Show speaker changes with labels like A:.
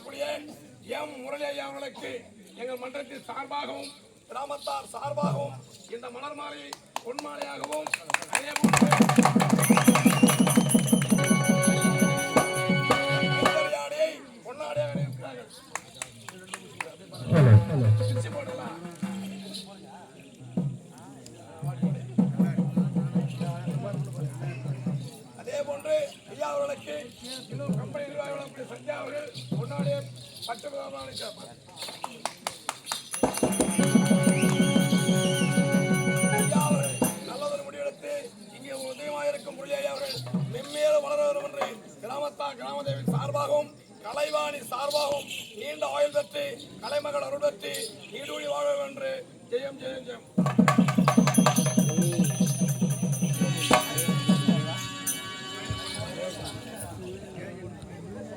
A: வாழக்கூடிய எம் முரளி ஐயா அவர்களுக்கு எங்கள் மன்றத்தின் சார்பாகவும் கிராமத்தார் சார்பாகவும் இந்த மலர் மாலை பொன்மாலையாகவும் அதே பொன்னாடியாக இருக்கிறார்கள். அதே போன்று ஐயா அவர்களுக்கு இன்னும் கம்பெனி நிர்வாகிகள் சஞ்சா அவர்கள் பொன்னாடிய பட்டு கேட்பார். ஐயா அவர்கள் நல்லதொரு முடிவெடுத்து இங்கே உதயமாக இருக்கும் முரளி ஐயா அவர்கள் மென்மேலும் வளர வேண்டும் என்று கிராமதேவி சார்பாகவும் கலைவாணி சார்பாகவும் நீண்ட ஆயுள் பெற்று கலைமகள் அருள் பெற்று நீடூழி வாழ வேண்டும் என்று ஜெயம் ஜெயம் ஜெயம்.